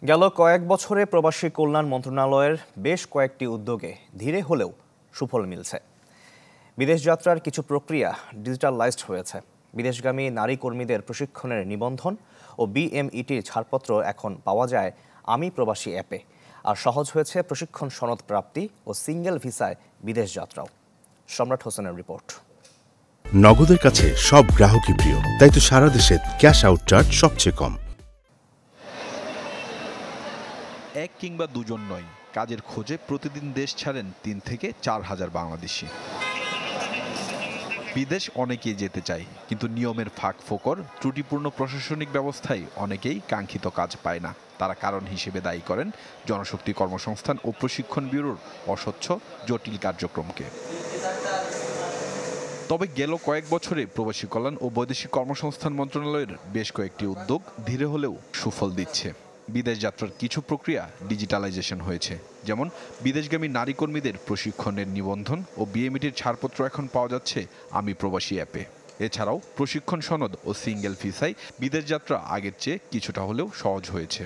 গেল কয়েক বছরে প্রবাসী কল্যাণ মন্ত্রণালয়ের বেশ কয়েকটি উদ্যোগে ধীরে হলেও সুফল মিলছে। বিদেশ যাত্রার কিছু প্রক্রিয়া ডিজিটালাইজড হয়েছে। বিদেশগামী নারী কর্মীদের প্রশিক্ষণের নিবন্ধন ও বিএমইটির ছাড়পত্র এখন পাওয়া যায় আমি প্রবাসী অ্যাপে। আর সহজ হয়েছে প্রশিক্ষণ সনদ প্রাপ্তি ও সিঙ্গেল ভিসায় বিদেশ যাত্রাও। সম্রাট হোসেনের রিপোর্ট। নগদের কাছে সব গ্রাহকই প্রিয়, তাই তো সারা দেশে ক্যাশ আউট চার্জ সবচেয়ে কম। এক কিংবা দুজন নয়, কাজের খোঁজে প্রতিদিন দেশ ছাড়েন ৩ থেকে ৪ হাজার বাংলাদেশি। বিদেশ অনেকেই যেতে চায়, কিন্তু নিয়মের ফাঁক ফোকর, ত্রুটিপূর্ণ প্রশাসনিক ব্যবস্থায় অনেকেই কাঙ্ক্ষিত কাজ পায় না। তারা কারণ হিসেবে দায়ী করেন জনশক্তি কর্মসংস্থান ও প্রশিক্ষণ ব্যুরোর অস্বচ্ছ জটিল কার্যক্রমকে। তবে গেল কয়েক বছরে প্রবাসী কল্যাণ ও বৈদেশিক কর্মসংস্থান মন্ত্রণালয়ের বেশ কয়েকটি উদ্যোগ ধীরে হলেও সুফল দিচ্ছে। বিদেশ যাত্রার কিছু প্রক্রিয়া ডিজিটালাইজেশন হয়েছে, যেমন বিদেশগামী নারী কর্মীদের প্রশিক্ষণের নিবন্ধন ও বিএমইটির ছাড়পত্র এখন পাওয়া যাচ্ছে আমি প্রবাসী অ্যাপে। এছাড়াও প্রশিক্ষণ সনদ ও সিঙ্গেল ভিসায় বিদেশ যাত্রা আগের চেয়ে কিছুটা হলেও সহজ হয়েছে।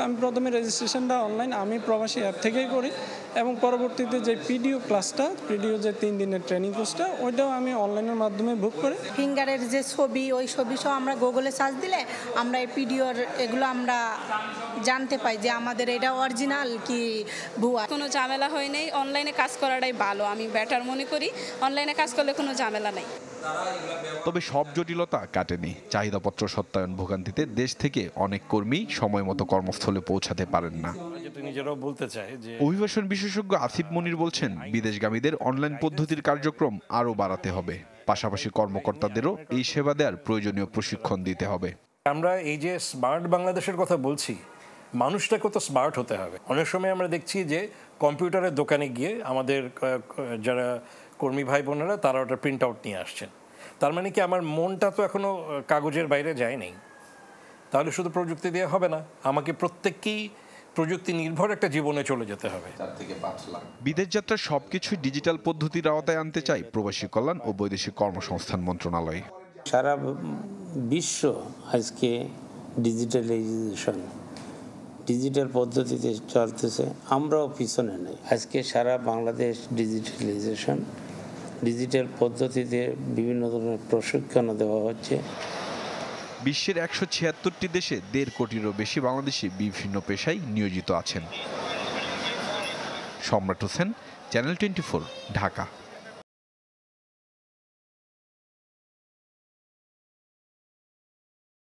আমি প্রথমে রেজিস্ট্রেশনটা অনলাইন আমি প্রবাসী অ্যাপ থেকেই করি, এবং পরবর্তীতে যে পিডিও ক্লাসটা, পিডিও যে 3 দিনের ট্রেনিং কোর্সটা, ওইটাও আমি অনলাইনের মাধ্যমে বুক করি। ফিঙ্গারের যে ছবি, ওই ছবি সহ আমরা গুগলে সার্চ দিলে আমরা এই পিডিওর এগুলো আমরা জানতে পাই যে আমাদের এটা অরিজিনাল কি ভুয়া। কোনো ঝামেলা হয় নাই, অনলাইনে কাজ করাটাই ভালো, আমি বেটার মনে করি। অনলাইনে কাজ করলে কোনো ঝামেলা নাই। তবে সব জটিলতা কাটেনি। চাহিদাপত্র সত্যায়ন ভোগান্তিতে দেশ থেকে অনেক কর্মী সময় মতো কর্মস্থলে পৌঁছাতে পারেন না। অভিবাসন বিশেষজ্ঞ আসিফ মনির বলছেন, বিদেশগামীদের অনলাইন পদ্ধতির কার্যক্রম আরও বাড়াতে হবে। পাশাপাশি কর্মকর্তাদেরও এই সেবা দেওয়ার প্রয়োজনীয় প্রশিক্ষণ দিতে হবে। আমরা এই যে স্মার্ট বাংলাদেশের কথা বলছি, মানুষটাকে তো স্মার্ট হতে হবে। অনেক সময় আমরা দেখছি যে কম্পিউটারের দোকানে গিয়ে আমাদের যারা কর্মী ভাই বোনেরা তারা ওটা প্রিন্ট আউট নিয়ে আসছেন। তার মানে কি আমার মনটা তো এখনো কাগজের বাইরে যায় নাই। তাহলে শুধু প্রযুক্তি দিয়ে হবে না, আমাকে প্রত্যেককেই প্রযুক্তি নির্ভর একটা জীবনে চলে যেতে হবে। বিদেশ যাত্রার সবকিছুই ডিজিটাল পদ্ধতির আওতায় আনতে চাই প্রবাসী কল্যাণ ও বৈদেশিক কর্মসংস্থান মন্ত্রণালয়। সারা বিশ্ব আজকে ডিজিটালাইজেশন, ডিজিটাল পদ্ধতিতে চলতেছে, আমরাও পিছনে নেই। আজকে সারা বাংলাদেশ ডিজিটালাইজেশন, ডিজিটাল পদ্ধতিতে বিভিন্ন ধরনের প্রশিক্ষণ দেওয়া হচ্ছে। বিশ্বের ১৭৬টি দেশে ১.৫ কোটিরও বেশি বাংলাদেশি বিভিন্ন পেশায় নিয়োজিত আছেন। সম্রাট হোসেন, চ্যানেল 24, ঢাকা।